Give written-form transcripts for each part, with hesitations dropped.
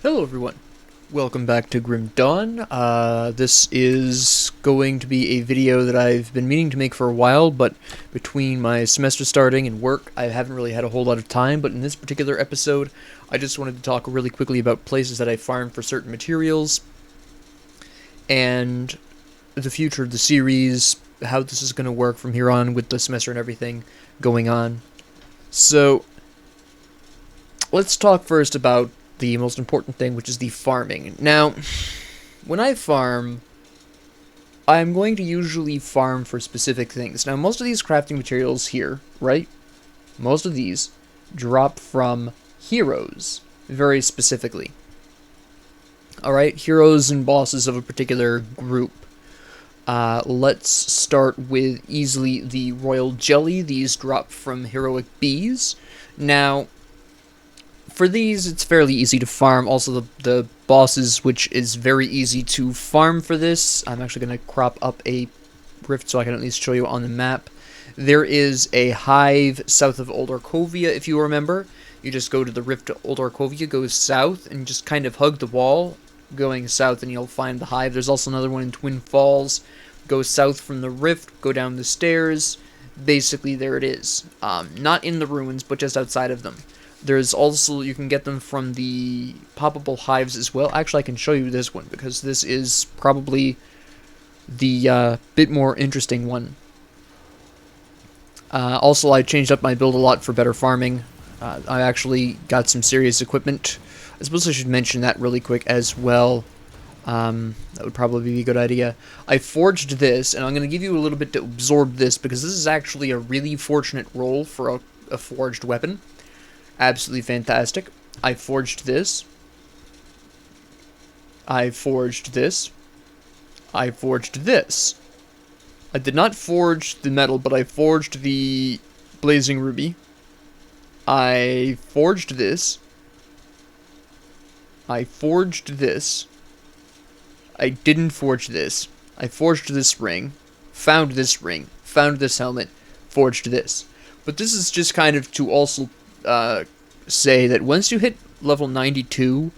Hello everyone, welcome back to Grim Dawn. This is going to be a video that I've been meaning to make for a while, but between my semester starting and work, I haven't really had a whole lot of time, but in this particular episode, I just wanted to talk really quickly about places that I farm for certain materials, and the future of the series, how this is going to work from here on with the semester and everything going on. So, let's talk first about the most important thing, which is the farming. Now, when I farm, I'm going to usually farm for specific things. Now, most of these crafting materials here, right? Most of these drop from heroes, very specifically. Alright, heroes and bosses of a particular group. Let's start with easily the royal jelly. These drop from heroic bees. Now, for these, it's fairly easy to farm. Also, the bosses, which is very easy to farm for this. I'm actually going to crop up a rift so I can at least show you on the map. There is a hive south of Old Arkovia, if you remember. You just go to the rift to Old Arkovia, go south, and just kind of hug the wall going south, and you'll find the hive. There's also another one in Twin Falls. Go south from the rift, go down the stairs. Basically, there it is. Not in the ruins, but just outside of them. There's also, you can get them from the poppable hives as well. Actually, I can show you this one, because this is probably the bit more interesting one. Also, I changed up my build a lot for better farming. I actually got some serious equipment. I suppose I should mention that really quick as well. That would probably be a good idea. I forged this, and I'm going to give you a little bit to absorb this, because this is actually a really fortunate roll for a forged weapon. Absolutely fantastic. I forged this. I forged this. I forged this. I did not forge the metal, but I forged the blazing ruby. I forged this. I forged this. I didn't forge this. I forged this ring. Found this ring. Found this helmet. Forged this. But this is just kind of to also say that once you hit level 92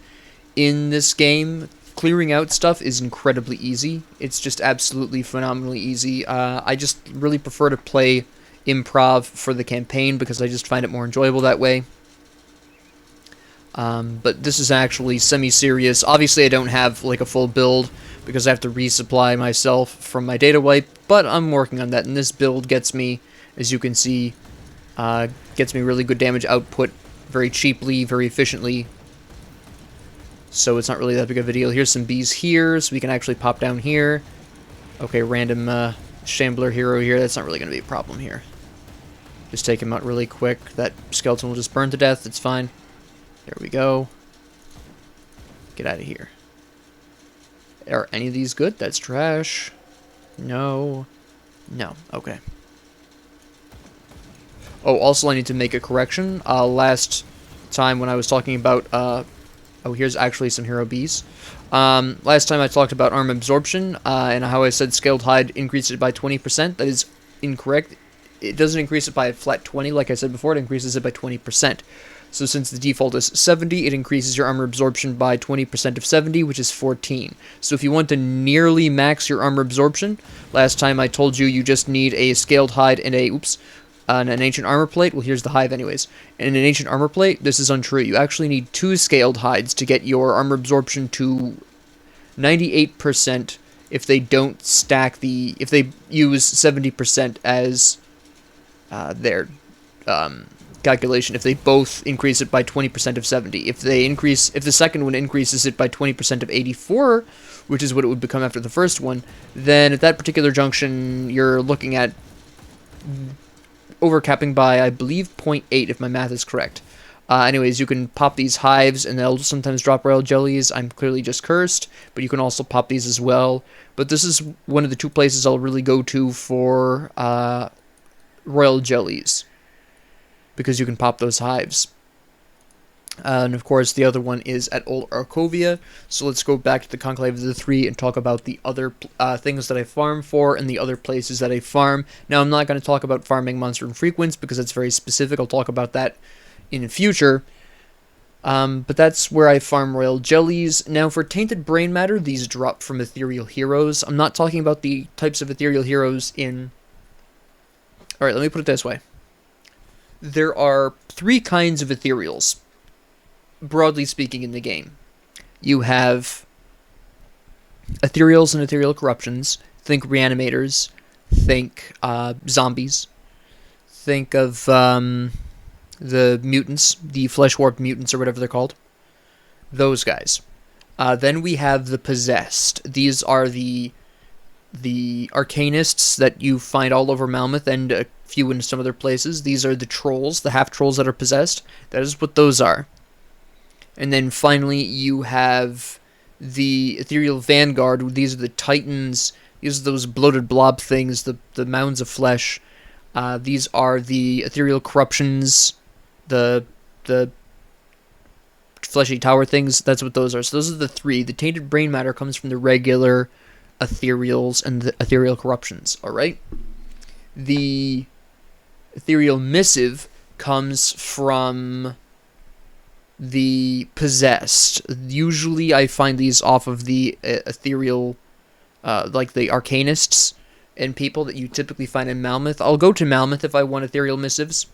in this game, clearing out stuff is incredibly easy. It's just absolutely phenomenally easy. I just really prefer to play improv for the campaign because I just find it more enjoyable that way. But this is actually semi-serious. Obviously, I don't have like a full build because I have to resupply myself from my data wipe, but I'm working on that, and this build gets me, as you can see, gets me really good damage output very cheaply, very efficiently. So it's not really that big of a deal. Here's some bees here, so we can actually pop down here. Okay, random shambler hero here. That's not really going to be a problem here. Just take him out really quick. That skeleton will just burn to death. It's fine. There we go. Get out of here. Are any of these good? That's trash. No. No. Okay. Oh, also I need to make a correction. Last time when I was talking about, oh, here's actually some hero bees. Last time I talked about arm absorption, and how I said scaled hide increased it by 20%. That is incorrect. It doesn't increase it by a flat 20, like I said before, it increases it by 20%. So since the default is 70, it increases your armor absorption by 20% of 70, which is 14. So if you want to nearly max your armor absorption, last time I told you just need a scaled hide and a, an ancient armor plate. Well, here's the hive anyways. In an ancient armor plate, this is untrue. You actually need 2 scaled hides to get your armor absorption to 98% if they don't stack the... if they use 70% as their calculation. If they both increase it by 20% of 70. If the second one increases it by 20% of 84, which is what it would become after the first one, then at that particular junction, you're looking at overcapping by, I believe, 0.8, if my math is correct. Anyways, you can pop these hives, and they'll sometimes drop royal jellies. I'm clearly just cursed, but you can also pop these as well. But this is one of the 2 places I'll really go to for royal jellies, because you can pop those hives. And of course, the other one is at Old Arkovia. So let's go back to the Conclave of the Three and talk about the other things that I farm for and the other places that I farm. Now, I'm not going to talk about farming monster and frequents because that's very specific. I'll talk about that in the future. But that's where I farm royal jellies. Now, for tainted brain matter, these drop from ethereal heroes. I'm not talking about the types of ethereal heroes in... Alright, let me put it this way. There are 3 kinds of ethereals, broadly speaking, in the game. You have ethereals and ethereal corruptions. Think reanimators. Think zombies. Think of the mutants, the flesh warped mutants or whatever they're called. Those guys. Then we have the possessed. These are the arcanists that you find all over Malmouth and a few in some other places. These are the trolls, the half-trolls that are possessed. That is what those are. And then finally you have the ethereal vanguard. These are the titans. These are those bloated blob things, the mounds of flesh. These are the ethereal corruptions, the fleshy tower things. That's what those are. So those are the 3. The tainted brain matter comes from the regular ethereals and the ethereal corruptions. Alright? The ethereal missive comes from the possessed. Usually I find these off of the ethereal, like the arcanists and people that you typically find in Malmouth. I'll go to Malmouth if I want ethereal missives,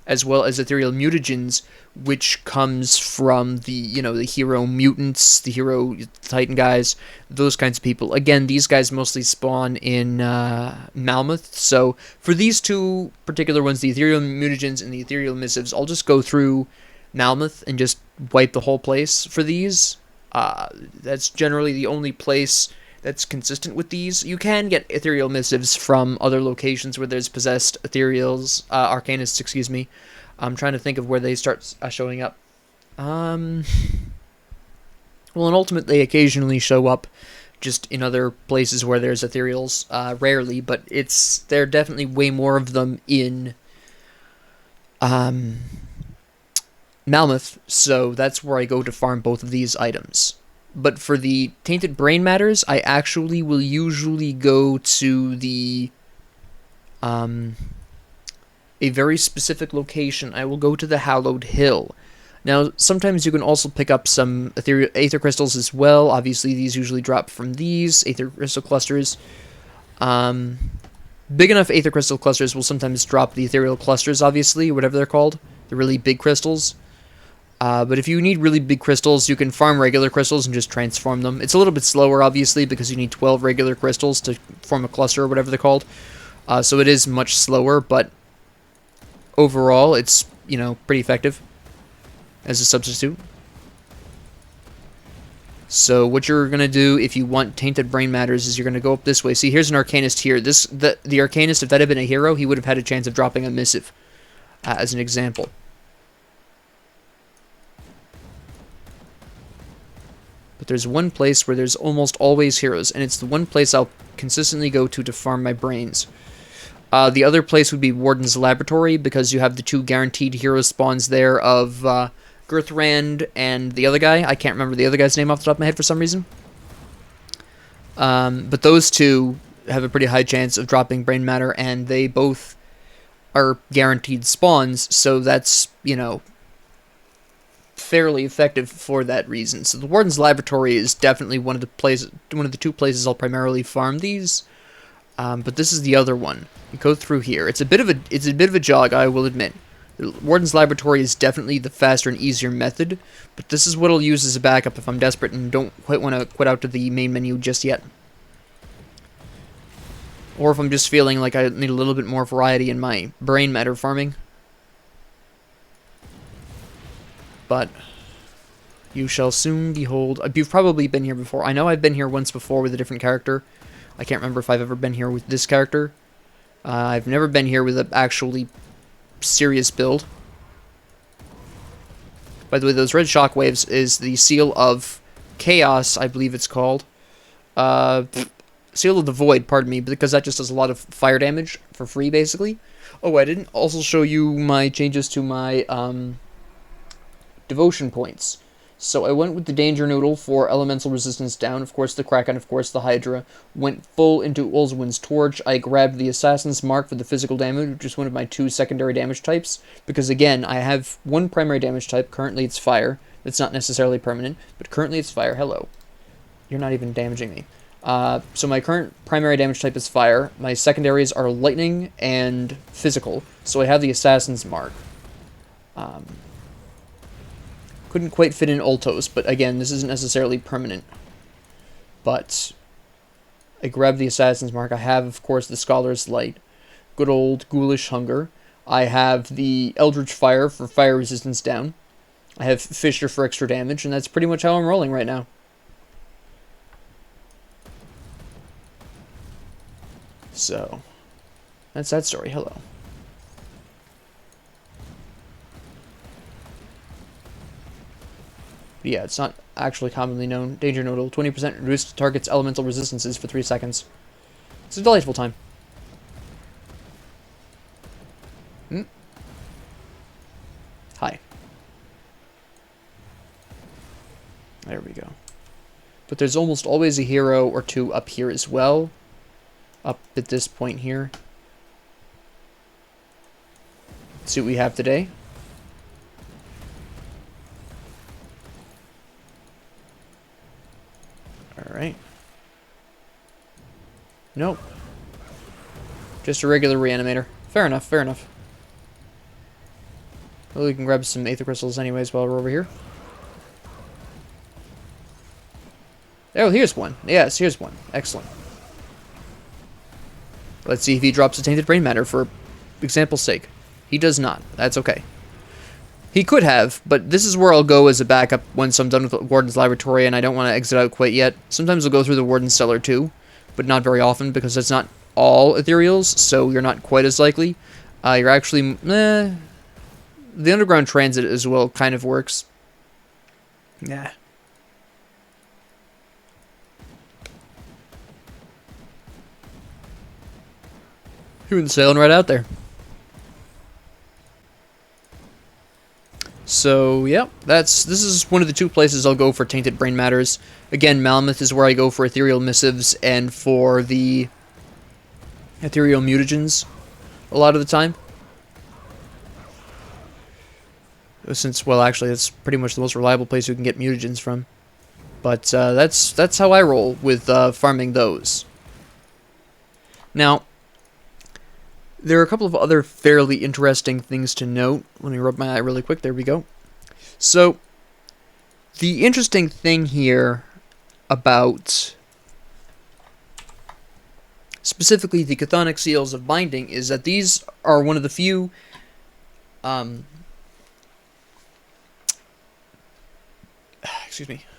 as well as ethereal mutagens, which comes from the, the hero mutants, the hero titan guys, those kinds of people. Again, these guys mostly spawn in Malmouth, so for these 2 particular ones, the ethereal mutagens and the ethereal missives, I'll just go through Malmouth and just wipe the whole place for these. That's generally the only place that's consistent with these. You can get ethereal missives from other locations where there's possessed ethereals, arcanists, excuse me. I'm trying to think of where they start showing up. Well, and ultimately they occasionally show up just in other places where there's ethereals, rarely, but there are definitely way more of them in Malmouth, so that's where I go to farm both of these items. But for the tainted brain matters, I actually will usually go to the a very specific location. I will go to the Hallowed Hill. Now, sometimes you can also pick up some aether crystals as well. Obviously, these usually drop from these aether crystal clusters. Big enough aether crystal clusters will sometimes drop the ethereal clusters, obviously, whatever they're called. The really big crystals. But if you need really big crystals, you can farm regular crystals and just transform them. It's a little bit slower, obviously, because you need 12 regular crystals to form a cluster or whatever they're called. So it is much slower, but overall, it's, pretty effective as a substitute. So what you're going to do if you want tainted brain matters is you're going to go up this way. See, here's an arcanist here. The arcanist, if that had been a hero, he would have had a chance of dropping a missive, as an example. But there's one place where there's almost always heroes, and it's the one place I'll consistently go to farm my brains. The other place would be Warden's Laboratory, because you have the 2 guaranteed hero spawns there of Girthrand and the other guy. I can't remember the other guy's name off the top of my head for some reason. But those 2 have a pretty high chance of dropping brain matter, and they both are guaranteed spawns, so that's, fairly effective for that reason. So the Warden's Laboratory is definitely one of the 2 places I'll primarily farm these. But this is the other one. You go through here. It's a bit of a jog, I will admit. The Warden's Laboratory is definitely the faster and easier method, but this is what I'll use as a backup if I'm desperate and don't quite want to quit out to the main menu just yet. Or if I'm just feeling like I need a little bit more variety in my brain matter farming. But you shall soon behold. You've probably been here before. I know I've been here once before with a different character. I can't remember if I've ever been here with this character. I've never been here with an actually serious build. By the way, those red shockwaves is the Seal of Chaos, I believe it's called. Seal of the Void, pardon me, because that just does a lot of fire damage for free, basically. Oh, I didn't also show you my changes to my devotion points. So I went with the Danger Noodle for elemental resistance down. Of course, the Kraken, of course, the Hydra. Went full into Ulzwin's Torch. I grabbed the Assassin's Mark for the physical damage, which is one of my 2 secondary damage types. Because, again, I have 1 primary damage type. Currently, it's Fire. It's not necessarily permanent, but currently it's fire. Hello. You're not even damaging me. So my current primary damage type is fire. My secondaries are lightning and physical. So I have the Assassin's Mark. Couldn't quite fit in Ultos, but again, this isn't necessarily permanent. But I grabbed the Assassin's Mark. I have, of course, the Scholar's Light. Good old Ghoulish Hunger. I have the Eldritch Fire for fire resistance down. I have Fissure for extra damage, and that's pretty much how I'm rolling right now. So, that's that story. Hello. But yeah, it's not actually commonly known. Danger Nodal, 20% reduced target's elemental resistances for 3 seconds. It's a delightful time. Hi. There we go. But there's almost always a hero or two up here as well. Up at this point here. Let's see what we have today. Alright. Nope. Just a regular reanimator. Fair enough, fair enough. Well, we can grab some Aether Crystals anyways while we're over here. Oh, here's one. Yes, here's one. Excellent. Let's see if he drops a Tainted Brain Matter for example's sake. He does not. That's okay. He could have, but this is where I'll go as a backup once I'm done with Warden's Laboratory and I don't want to exit out quite yet. Sometimes I'll go through the Warden's Cellar too, but not very often because it's not all ethereals, so you're not quite as likely. You're actually... the Underground Transit as well kind of works. Yeah. He went sailing right out there. So, yeah, this is one of the 2 places I'll go for Tainted Brain Matters. Again, Malmuth is where I go for Ethereal Missives and for the Ethereal Mutagens a lot of the time. Since, well, actually, it's pretty much the most reliable place you can get mutagens from. But that's how I roll with farming those. Now, there are a couple of other fairly interesting things to note. Let me rub my eye really quick. There we go. So, the interesting thing here about specifically the Chthonic Seals of Binding is that these are one of the few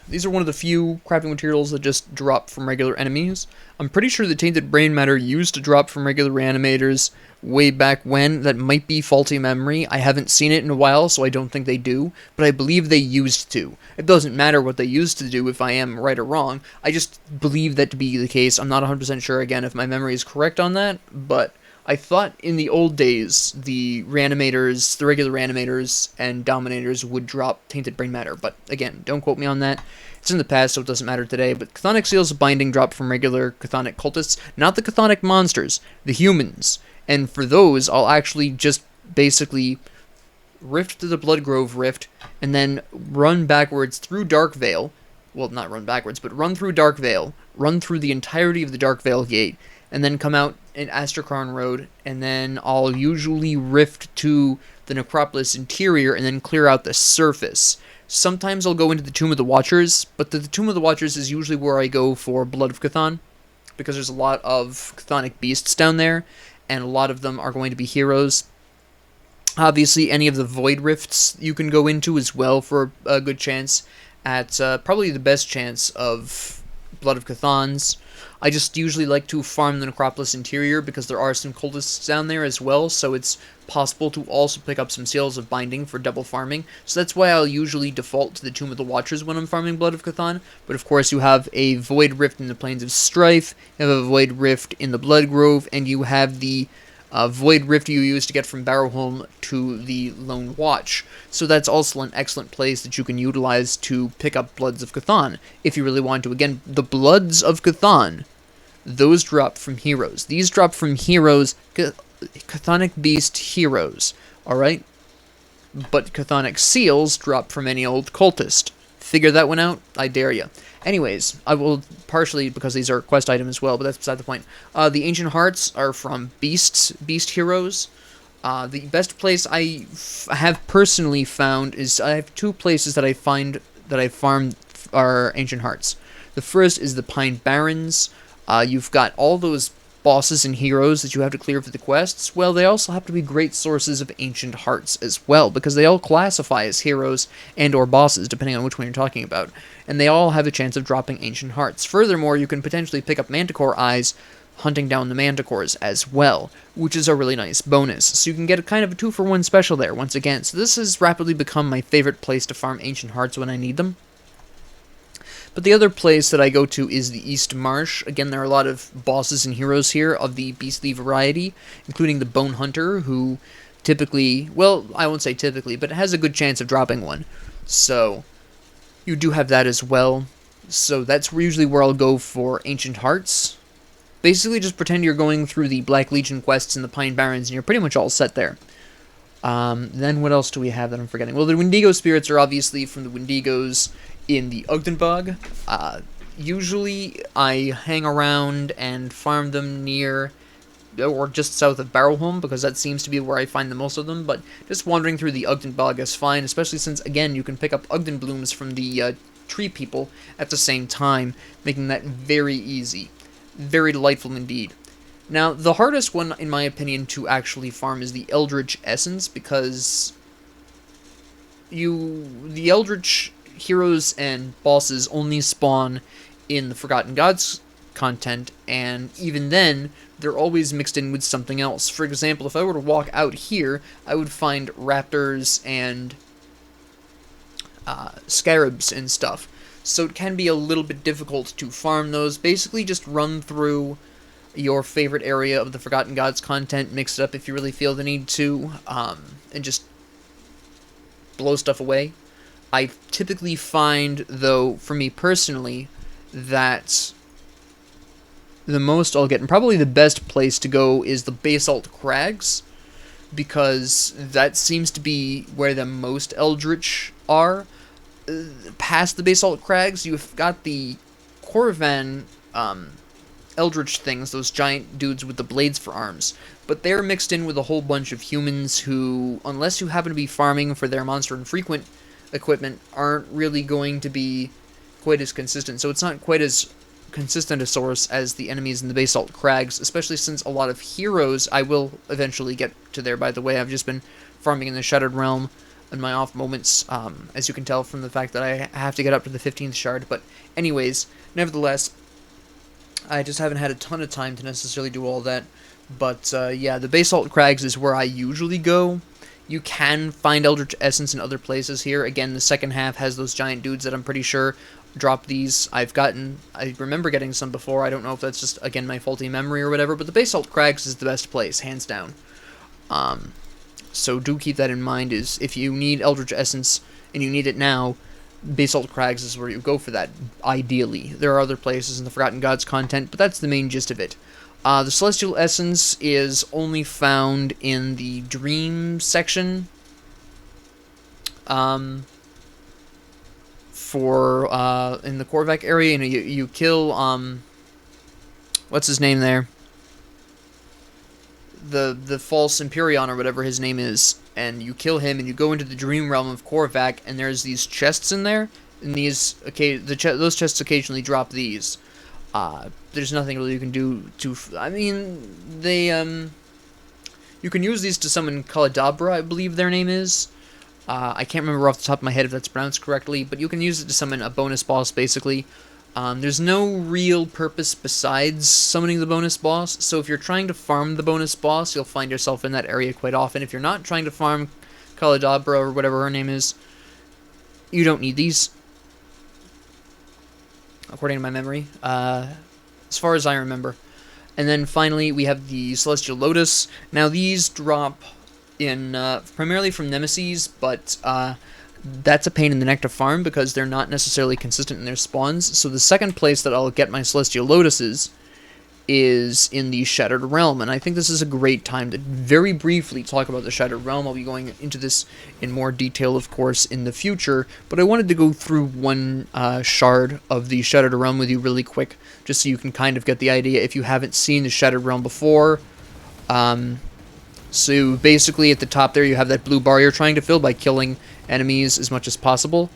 these are one of the few crafting materials that just drop from regular enemies. I'm pretty sure the Tainted Brain Matter used to drop from regular reanimators way back when. That might be faulty memory. I haven't seen it in a while, so I don't think they do, but I believe they used to. It doesn't matter what they used to do if I am right or wrong. I just believe that to be the case. I'm not 100% sure, again, if my memory is correct on that, but I thought in the old days, the reanimators, the regular reanimators and dominators would drop Tainted Brain Matter, but again, don't quote me on that. It's in the past, so it doesn't matter today, but Chthonic Seals of Binding drop from regular Chthonic cultists, not the Chthonic monsters, the humans. And for those, I'll actually just basically rift to the Bloodgrove Rift, and then run backwards through Darkvale. Well, not run backwards, but run through Darkvale, run through the entirety of the Darkvale Gate, and then come out in Astrakarn Road, and then I'll usually rift to the Necropolis interior, and then clear out the surface. Sometimes I'll go into the Tomb of the Watchers, but the Tomb of the Watchers is usually where I go for Blood of Chthon, because there's a lot of Chthonic beasts down there, and a lot of them are going to be heroes. Obviously, any of the Void Rifts you can go into as well for a good chance at probably the best chance of Blood of Chthons. I just usually like to farm the Necropolis interior because there are some cultists down there as well, so it's possible to also pick up some Seals of Binding for double farming. So that's why I'll usually default to the Tomb of the Watchers when I'm farming Blood of Chthon. But of course you have a Void Rift in the Plains of Strife, you have a Void Rift in the Bloodgrove, and you have the Void Rift you use to get from Barrowholm to the Lone Watch. So that's also an excellent place that you can utilize to pick up Bloods of Chthon, if you really want to. Again, the Bloods of Chthon, those drop from heroes. These drop from heroes, Chthonic Beast heroes, alright? but chthonic seals drop from any old cultist. Figure that one out? I dare you. Anyways, I will, partially because these are quest items as well, but that's beside the point. The ancient hearts are from beast heroes. The best place I have personally found is, I have 2 places that I find that I farmed are ancient hearts. The first is the Pine Barrens. You've got all those bosses and heroes that you have to clear for the quests. Well, they also have to be great sources of ancient hearts as well, because they all classify as heroes and or bosses, depending on which one you're talking about, and they all have a chance of dropping ancient hearts. Furthermore, you can potentially pick up manticore eyes hunting down the manticores as well, which is a really nice bonus. So you can get a kind of a 2-for-1 special there, once again. So this has rapidly become my favorite place to farm ancient hearts when I need them. But the other place that I go to is the East Marsh. Again, there are a lot of bosses and heroes here of the beastly variety, including the Bone Hunter, who typically, well, I won't say typically, but has a good chance of dropping one. So you do have that as well. So that's usually where I'll go for ancient hearts. Basically, just pretend you're going through the Black Legion quests in the Pine Barrens, and you're pretty much all set there. Then what else do we have that I'm forgetting? Well, the Wendigo spirits are obviously from the Wendigos in the Ogdenbog. Usually I hang around and farm them near or just south of Barrowholm, because that seems to be where I find the most of them, but just wandering through the Ogdenbog is fine, especially since, again, you can pick up Ogden blooms from the tree people at the same time, making that very easy. Very delightful indeed. Now, the hardest one, in my opinion, to actually farm is the Eldritch Essence, because the Eldritch heroes and bosses only spawn in the Forgotten Gods content, and even then, they're always mixed in with something else. For example, if I were to walk out here, I would find raptors and scarabs and stuff. So it can be a little bit difficult to farm those. Basically, just run through your favorite area of the Forgotten Gods content, mix it up if you really feel the need to, and just blow stuff away. I typically find, though, for me personally, that the most I'll get, and probably the best place to go, is the Basalt Crags, because that seems to be where the most Eldritch are. Past the Basalt Crags, you've got the Korvan Eldritch things, those giant dudes with the blades for arms, but they're mixed in with a whole bunch of humans who, unless you happen to be farming for their monster infrequent equipment, aren't really going to be quite as consistent. So it's not quite as consistent a source as the enemies in the Basalt Crags, especially since a lot of heroes, I will eventually get to there, by the way. I've just been farming in the Shattered Realm in my off moments, as you can tell from the fact that I have to get up to the 15th shard. But anyways, nevertheless, I just haven't had a ton of time to necessarily do all that. But yeah, the Basalt Crags is where I usually go. You can find Eldritch Essence in other places here. Again, the second half has those giant dudes that I'm pretty sure drop these. I remember getting some before. I don't know if that's just, again, my faulty memory or whatever, but the Basalt Crags is the best place, hands down. So do keep that in mind, is if you need Eldritch Essence and you need it now, Basalt Crags is where you go for that, ideally. There are other places in the Forgotten Gods content, but that's the main gist of it. The Celestial Essence is only found in the Dream section. In the Korvac area, you kill, what's his name there? The false Empyrean, or whatever his name is, and you kill him, and you go into the Dream Realm of Korvac, and there's these chests in there, and those chests occasionally drop these. There's nothing really you can do to, you can use these to summon Kaladabra, I believe their name is. I can't remember off the top of my head if that's pronounced correctly, but you can use it to summon a bonus boss, basically. There's no real purpose besides summoning the bonus boss, so if you're trying to farm the bonus boss, you'll find yourself in that area quite often. If you're not trying to farm Kaladabra, or whatever her name is, you don't need these, according to my memory, as far as I remember. And then finally, we have the Celestial Lotus. Now, these drop in primarily from Nemesis, but that's a pain in the neck to farm because they're not necessarily consistent in their spawns. So the second place that I'll get my Celestial Lotuses is in the Shattered Realm, and I think this is a great time to very briefly talk about the Shattered Realm. I'll be going into this in more detail, of course, in the future, but I wanted to go through one shard of the Shattered Realm with you really quick, just so you can kind of get the idea if you haven't seen the Shattered Realm before. So basically at the top there you have that blue bar you're trying to fill by killing enemies as much as possible.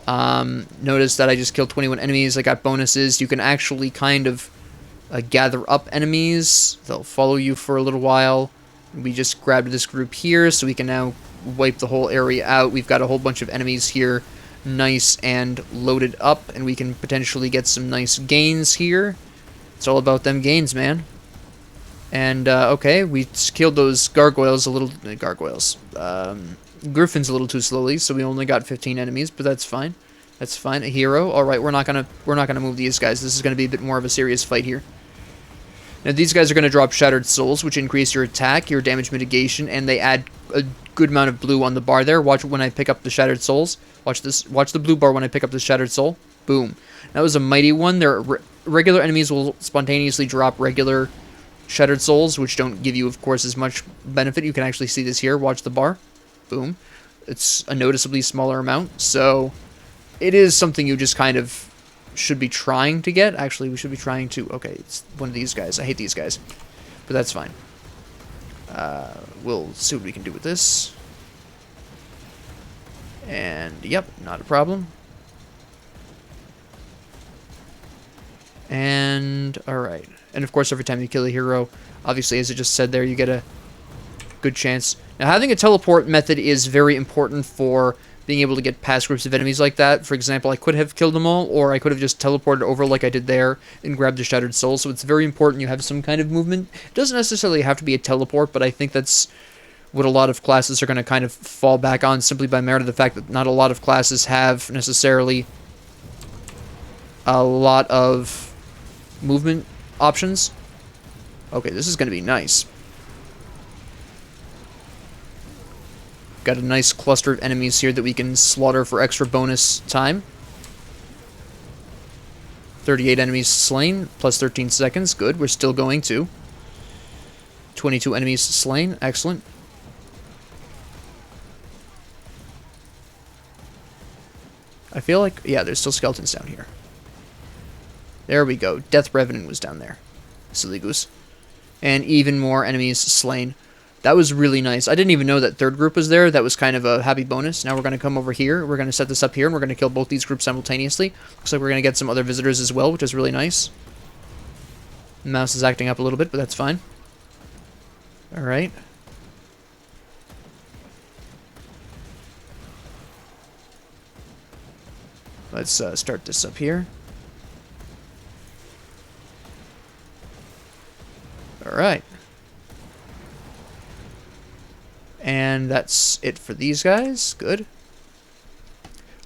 Notice that I just killed 21 enemies. I got bonuses. You can actually kind of gather up enemies. They'll follow you for a little while. We just grabbed this group here, so we can now wipe the whole area out. We've got a whole bunch of enemies here, nice and loaded up, and we can potentially get some nice gains here. It's all about them gains, man. And, okay, we killed those gargoyles a little... Griffins a little too slowly, so we only got 15 enemies, but that's fine. That's fine. A hero. All right, we're not gonna move these guys. This is gonna be a bit more of a serious fight here. Now these guys are gonna drop Shattered Souls, which increase your attack, your damage mitigation, and they add a good amount of blue on the bar there. Watch when I pick up the Shattered Souls. Watch this. Watch the blue bar when I pick up the Shattered Soul. Boom. That was a mighty one. Regular enemies will spontaneously drop regular Shattered Souls, which don't give you, of course, as much benefit. You can actually see this here. Watch the bar. Boom. It's a noticeably smaller amount, so it is something you just kind of should be trying to get. Actually, we should be trying to... Okay, it's one of these guys. I hate these guys, but that's fine. We'll see what we can do with this. And, yep, not a problem. And, alright. And, of course, every time you kill a hero, obviously, as I just said there, you get a good chance. Now, having a teleport method is very important for being able to get past groups of enemies like that. For example, I could have killed them all, or I could have just teleported over like I did there and grabbed the Shattered Soul. So it's very important you have some kind of movement. It doesn't necessarily have to be a teleport, but I think that's what a lot of classes are going to kind of fall back on, simply by merit of the fact that not a lot of classes have necessarily a lot of movement options. Okay, this is going to be nice. Got a nice cluster of enemies here that we can slaughter for extra bonus time. 38 enemies slain, plus 13 seconds. Good, we're still going to. 22 enemies slain, excellent. I feel like, yeah, there's still skeletons down here. There we go. Death Revenant was down there. Silly goose. And even more enemies slain. That was really nice. I didn't even know that third group was there. That was kind of a happy bonus. Now we're going to come over here. We're going to set this up here, and we're going to kill both these groups simultaneously. Looks like we're going to get some other visitors as well, which is really nice. The mouse is acting up a little bit, but that's fine. Alright. Let's start this up here. Alright. And that's it for these guys. Good.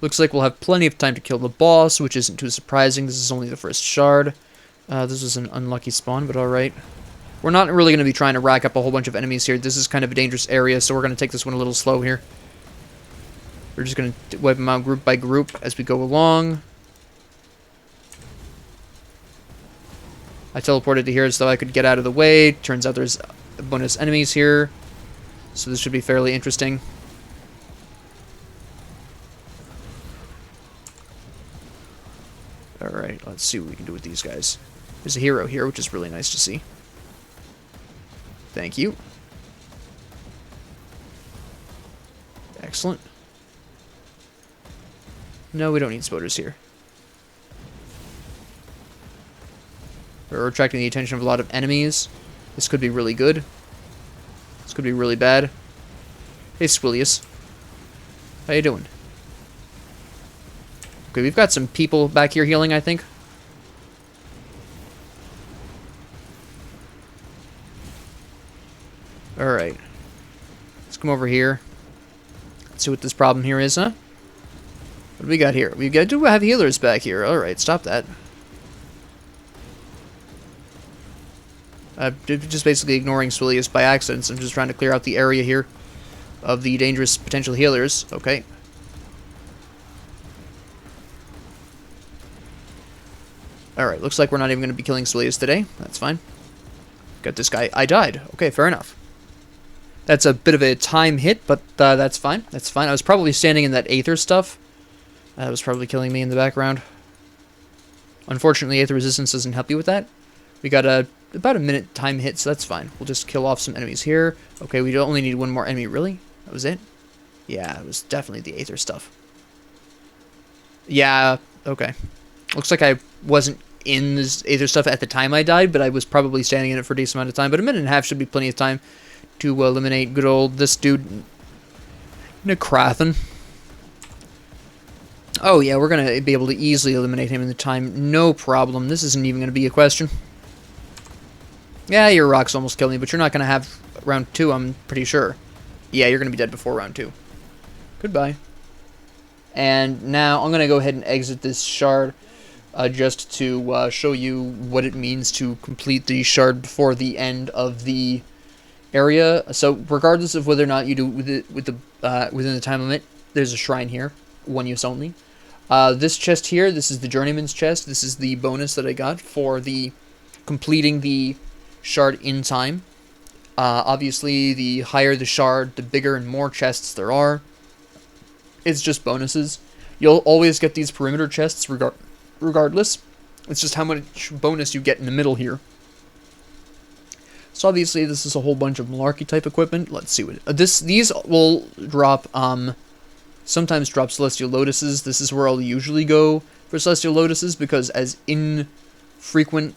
Looks like we'll have plenty of time to kill the boss, which isn't too surprising. This is only the first shard. This was an unlucky spawn, but alright. We're not really going to be trying to rack up a whole bunch of enemies here. This is kind of a dangerous area, so we're going to take this one a little slow here. We're just going to wipe them out group by group as we go along. I teleported to here so I could get out of the way. Turns out there's bonus enemies here. So this should be fairly interesting. Alright, let's see what we can do with these guys. There's a hero here, which is really nice to see. Thank you. Excellent. No, we don't need spotters here. We're attracting the attention of a lot of enemies. This could be really good. This could be really bad. Hey, Squillius. How you doing? Okay, we've got some people back here healing, I think. Alright. Let's come over here. Let's see what this problem here is, huh? What do we got here? We do have healers back here. Alright, stop that. I'm just basically ignoring Swillius by accident. I'm just trying to clear out the area here of the dangerous potential healers. Okay. Alright, looks like we're not even going to be killing civilians today. That's fine. Got this guy. I died. Okay, fair enough. That's a bit of a time hit, but that's fine. That's fine. I was probably standing in that Aether stuff. That was probably killing me in the background. Unfortunately, Aether Resistance doesn't help you with that. We got about a minute time hit, so that's fine. We'll just kill off some enemies here. Okay, we only need one more enemy. Really? That was it? Yeah, it was definitely the Aether stuff. Yeah, okay. Looks like I wasn't in this Aether stuff at the time I died, but I was probably standing in it for a decent amount of time. But a minute and a half should be plenty of time to eliminate good old this dude, Necrathan. Oh yeah, we're going to be able to easily eliminate him in the time. No problem. This isn't even going to be a question. Yeah, your rocks almost killed me, but you're not going to have round 2, I'm pretty sure. Yeah, you're going to be dead before round 2. Goodbye. And now I'm going to go ahead and exit this shard just to show you what it means to complete the shard before the end of the area. So regardless of whether or not you do within the time limit, there's a shrine here, one use only. This chest here, this is the Journeyman's chest. This is the bonus that I got for the completing the shard in time. Obviously, the higher the shard, the bigger and more chests there are. It's just bonuses. You'll always get these perimeter chests regardless. It's just how much bonus you get in the middle here. So obviously this is a whole bunch of malarkey type equipment. Let's see what these will drop. Sometimes drop celestial lotuses. This is where I'll usually go for celestial lotuses because as infrequent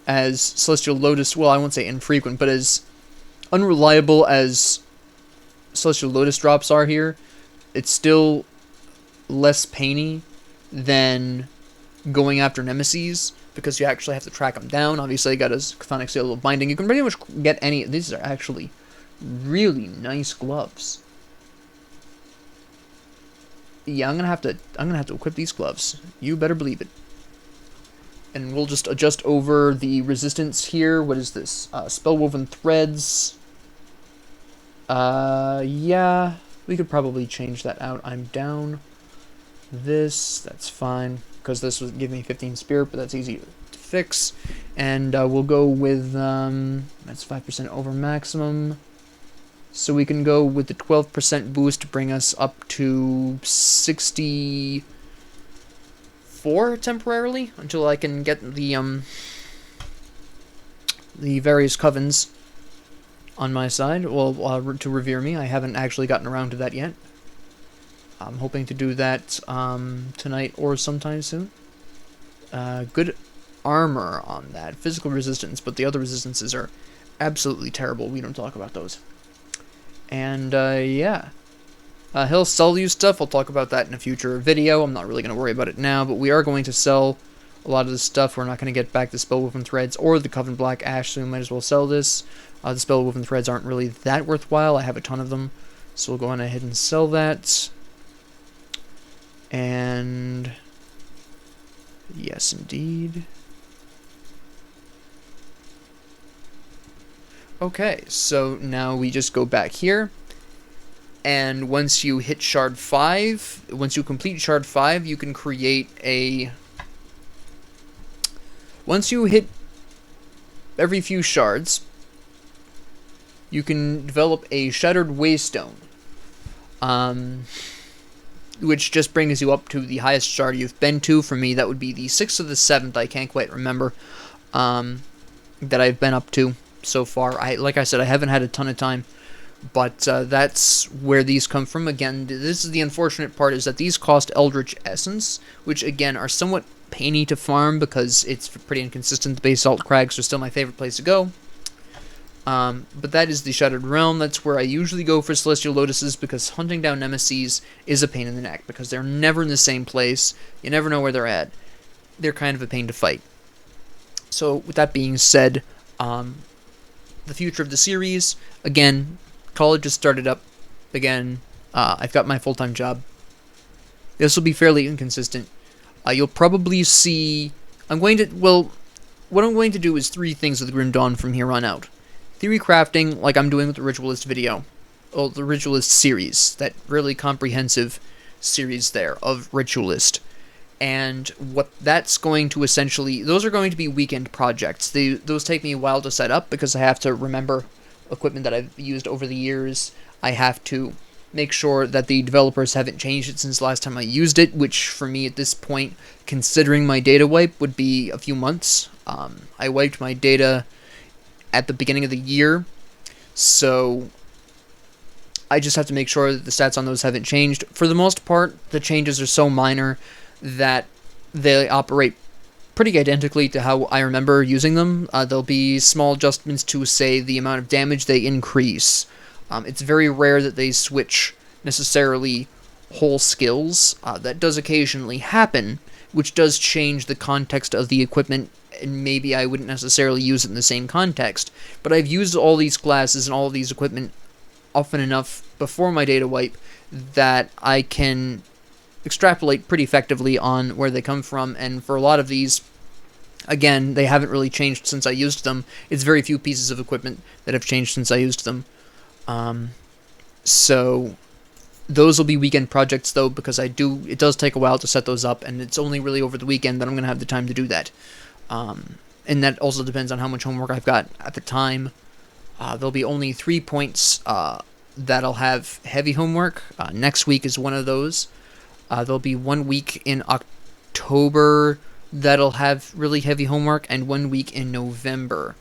as celestial lotus, well, I won't say infrequent, but as unreliable as celestial lotus drops are here, it's still less painy than going after nemesis because you actually have to track them down. Obviously, I got his chthonic seal of binding. You can pretty much get any. These are actually really nice gloves. Yeah, I'm gonna have to equip these gloves. You better believe it. And we'll just adjust over the resistance here. What is this? Spellwoven threads. Yeah, we could probably change that out. I'm down. That's fine. Because this would give me 15 spirit, but that's easy to fix. And we'll go with, that's 5% over maximum. So we can go with the 12% boost to bring us up to 64 temporarily, until I can get the various covens on my side, well, to revere me. I haven't actually gotten around to that yet. I'm hoping to do that tonight or sometime soon. Good armor on that. Physical resistance, but the other resistances are absolutely terrible. We don't talk about those. And, yeah. He'll sell you stuff. I'll talk about that in a future video. I'm not really going to worry about it now, but we are going to sell a lot of this stuff. We're not going to get back the Spellwoven Threads or the Coven Black Ash, so we might as well sell this. The Spellwoven Threads aren't really that worthwhile. I have a ton of them, so we'll go on ahead and sell that. And yes, indeed. Okay, so now we just go back here, and once you hit Shard 5, once you complete Shard 5, you can create a... Once you hit every few shards, you can develop a Shattered Waystone, which just brings you up to the highest shard you've been to. For me, that would be the 6th or the 7th, I can't quite remember, that I've been up to so far. Like I said, I haven't had a ton of time, but that's where these come from. Again, this is the unfortunate part, is that these cost Eldritch Essence, which again are somewhat painy to farm because it's pretty inconsistent. The Basalt Crags are still my favorite place to go. But that is the Shattered Realm. That's where I usually go for Celestial Lotuses, because hunting down Nemesis is a pain in the neck, because they're never in the same place. You never know where they're at. They're kind of a pain to fight. So, with that being said, the future of the series, again, college has started up again. I've got my full-time job. This will be fairly inconsistent. You'll probably see... what I'm going to do is 3 things with Grim Dawn from here on out. Theory crafting, like I'm doing with the Ritualist video. Well, the Ritualist series. That really comprehensive series there of Ritualist. And what that's going to essentially, those are going to be weekend projects. Those take me a while to set up because I have to remember equipment that I've used over the years. I have to make sure that the developers haven't changed it since the last time I used it, which for me at this point, considering my data wipe, would be a few months. I wiped my data at the beginning of the year, so I just have to make sure that the stats on those haven't changed. For the most part, the changes are so minor that they operate pretty identically to how I remember using them. There'll be small adjustments to, say, the amount of damage they increase. It's very rare that they switch necessarily whole skills. That does occasionally happen, which does change the context of the equipment, and maybe I wouldn't necessarily use it in the same context. But I've used all these classes and all of these equipment often enough before my data wipe that I can extrapolate pretty effectively on where they come from, and for a lot of these, again, they haven't really changed since I used them. It's very few pieces of equipment that have changed since I used them. So those will be weekend projects though, because it does take a while to set those up, and it's only really over the weekend that I'm going to have the time to do that. And that also depends on how much homework I've got at the time. There'll be only 3 points that'll have heavy homework. Next week is one of those. There'll be 1 week in October that'll have really heavy homework, and 1 week in November.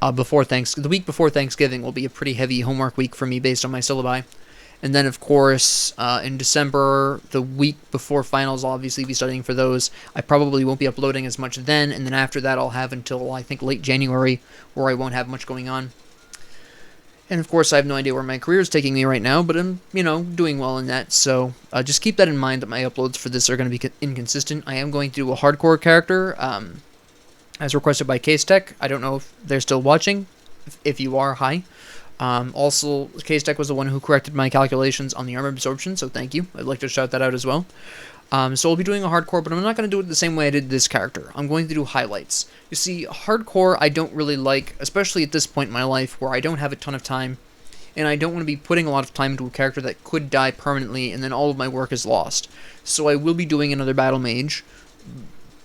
The week before Thanksgiving will be a pretty heavy homework week for me based on my syllabi. And then, of course, in December, the week before finals, I'll obviously be studying for those. I probably won't be uploading as much then, and then after that I'll have until, I think, late January, where I won't have much going on. And, of course, I have no idea where my career is taking me right now, but I'm, doing well in that, so just keep that in mind that my uploads for this are going to be inconsistent. I am going to do a hardcore character, as requested by Case Tech. I don't know if they're still watching. If you are, hi. Also, Case Tech was the one who corrected my calculations on the armor absorption, so thank you. I'd like to shout that out as well. So I'll be doing a hardcore, but I'm not going to do it the same way I did this character. I'm going to do highlights. You see, hardcore I don't really like, especially at this point in my life where I don't have a ton of time, and I don't want to be putting a lot of time into a character that could die permanently, and then all of my work is lost. So I will be doing another battle mage,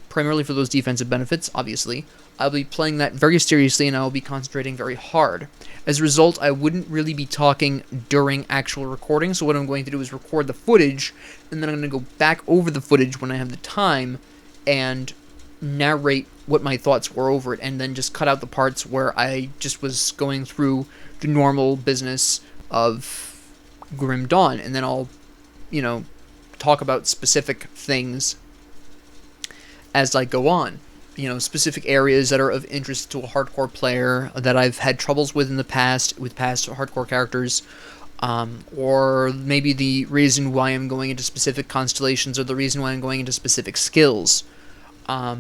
primarily for those defensive benefits, obviously. I'll be playing that very seriously, and I will be concentrating very hard. As a result, I wouldn't really be talking during actual recording, so what I'm going to do is record the footage, and then I'm going to go back over the footage when I have the time, and narrate what my thoughts were over it, and then just cut out the parts where I just was going through the normal business of Grim Dawn, and then I'll, talk about specific things as I go on. Specific areas that are of interest to a hardcore player that I've had troubles with in the past, with past hardcore characters, or maybe the reason why I'm going into specific constellations, or the reason why I'm going into specific skills. For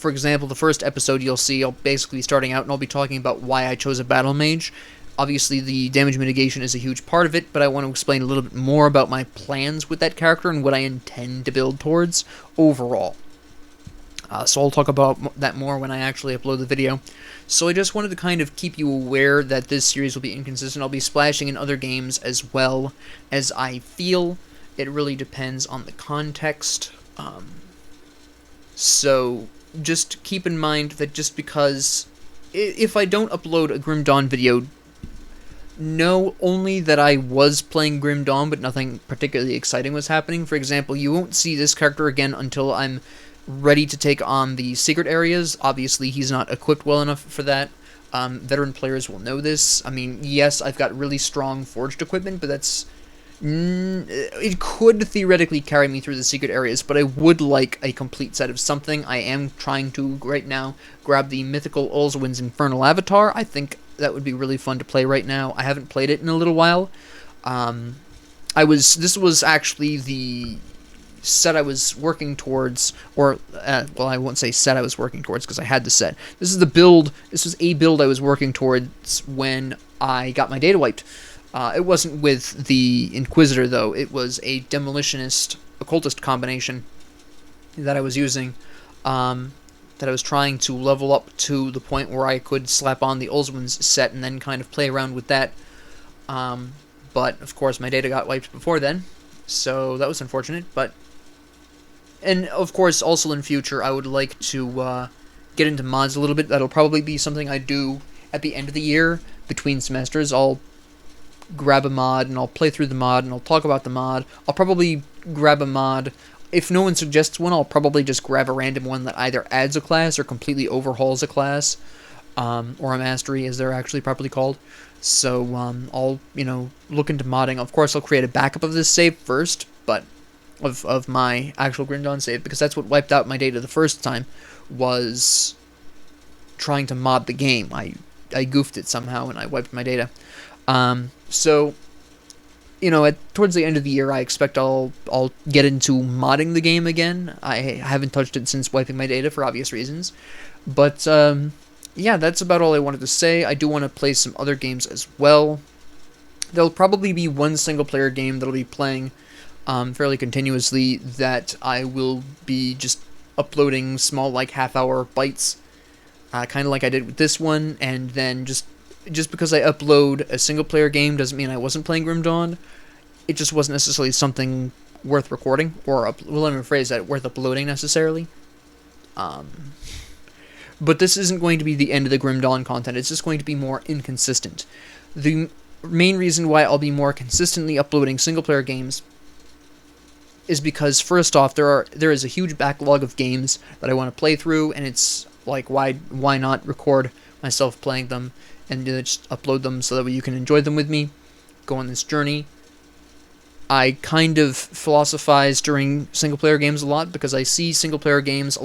example, the first episode you'll see, I'll basically be starting out and I'll be talking about why I chose a battle mage. Obviously, the damage mitigation is a huge part of it, but I want to explain a little bit more about my plans with that character and what I intend to build towards overall. So I'll talk about that more when I actually upload the video. So I just wanted to kind of keep you aware that this series will be inconsistent. I'll be splashing in other games as well as I feel. It really depends on the context. So just keep in mind that just because if I don't upload a Grim Dawn video, know only that I was playing Grim Dawn, but nothing particularly exciting was happening. For example, you won't see this character again until I'm ready to take on the secret areas. Obviously, he's not equipped well enough for that. Veteran players will know this. I mean, yes, I've got really strong forged equipment, but that's... it could theoretically carry me through the secret areas, but I would like a complete set of something. I am trying to, right now, grab the mythical Ulzwin's Infernal Avatar. I think that would be really fun to play right now. I haven't played it in a little while. This was actually the set I was working towards, or, well, I won't say set I was working towards, because I had the set. This was a build I was working towards when I got my data wiped. It wasn't with the Inquisitor, though. It was a Demolitionist Occultist combination that I was using, that I was trying to level up to the point where I could slap on the Ulzwin's set and then kind of play around with that. But, of course, my data got wiped before then, so that was unfortunate, but And of course, also in future, I would like to get into mods a little bit. That'll probably be something I do at the end of the year between semesters. I'll grab a mod and I'll play through the mod and I'll talk about the mod. I'll probably grab a mod. If no one suggests one, I'll probably just grab a random one that either adds a class or completely overhauls a class, or a mastery, as they're actually properly called. So I'll look into modding. Of course, I'll create a backup of this save first, but of my actual Grim Dawn save, because that's what wiped out my data the first time, was trying to mod the game. I goofed it somehow and I wiped my data. So towards the end of the year, I expect I'll get into modding the game again. I haven't touched it since wiping my data for obvious reasons, but yeah, that's about all I wanted to say. I do want to play some other games as well. There'll probably be one single-player game that'll be playing fairly continuously that I will be just uploading small, like, half-hour bites, kind of like I did with this one, and then just because I upload a single-player game doesn't mean I wasn't playing Grim Dawn. It just wasn't necessarily something worth recording, or, let me rephrase that, worth uploading necessarily. But this isn't going to be the end of the Grim Dawn content. It's just going to be more inconsistent. The main reason why I'll be more consistently uploading single-player games is because, first off, there is a huge backlog of games that I want to play through, and it's like, why not record myself playing them and just upload them so that way you can enjoy them with me, go on this journey. I kind of philosophize during single-player games a lot because I see single-player games in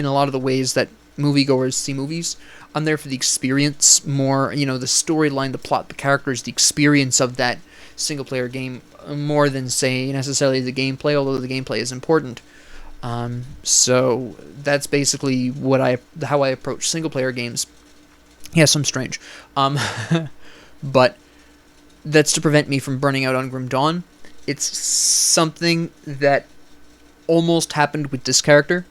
a lot of the ways that moviegoers see movies. I'm there for the experience more, the storyline, the plot, the characters, the experience of that single-player game, more than, say, necessarily the gameplay, although the gameplay is important. So that's basically how I approach single-player games. Yes, I'm strange. But that's to prevent me from burning out on Grim Dawn. It's something that almost happened with this character.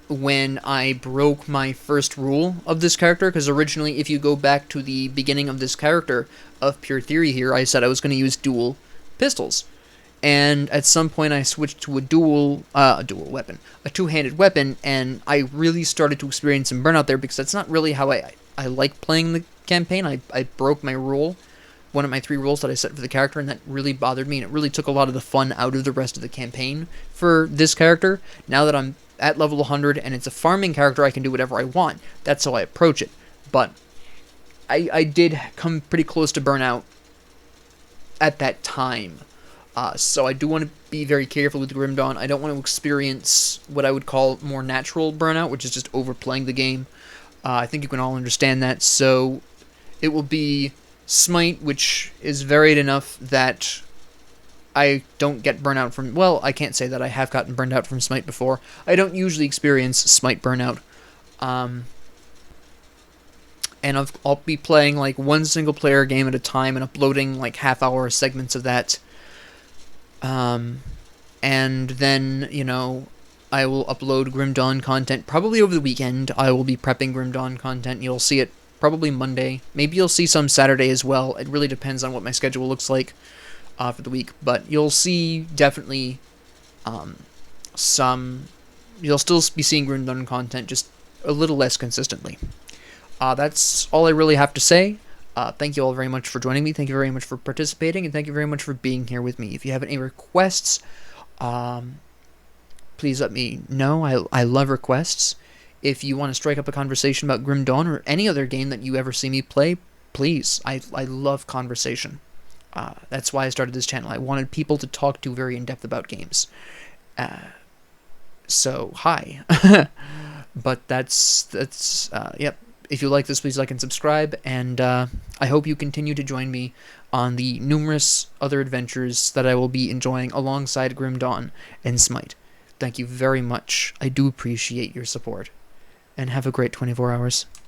When I broke my first rule of this character, because originally, if you go back to the beginning of this character of Pure Theory here, I said I was going to use dual pistols. And at some point I switched to a two-handed weapon, and I really started to experience some burnout there, because that's not really how I like playing the campaign. I broke my rule, one of my 3 rules that I set for the character, and that really bothered me, and it really took a lot of the fun out of the rest of the campaign for this character. Now that I'm at level 100 and it's a farming character, I can do whatever I want. That's how I approach it. But I did come pretty close to burnout at that time. So I do want to be very careful with Grim Dawn. I don't want to experience what I would call more natural burnout, which is just overplaying the game. I think you can all understand that. So it will be Smite, which is varied enough that I don't get burnout from... Well, I can't say that I have gotten burned out from Smite before. I don't usually experience Smite burnout. And I'll be playing like one single player game at a time and uploading like half-hour segments of that. And then, I will upload Grim Dawn content probably over the weekend. I will be prepping Grim Dawn content. You'll see it probably Monday. Maybe you'll see some Saturday as well. It really depends on what my schedule looks like for the week. But you'll see definitely you'll still be seeing Grim Dawn content, just a little less consistently. That's all I really have to say. Thank you all very much for joining me. Thank you very much for participating, and thank you very much for being here with me. If you have any requests, please let me know. I love requests. If you want to strike up a conversation about Grim Dawn or any other game that you ever see me play, please. I love conversation. That's why I started this channel. I wanted people to talk to very in-depth about games. So, hi. But yep. If you like this, please like and subscribe, and I hope you continue to join me on the numerous other adventures that I will be enjoying alongside Grim Dawn and Smite. Thank you very much. I do appreciate your support, and have a great 24 hours.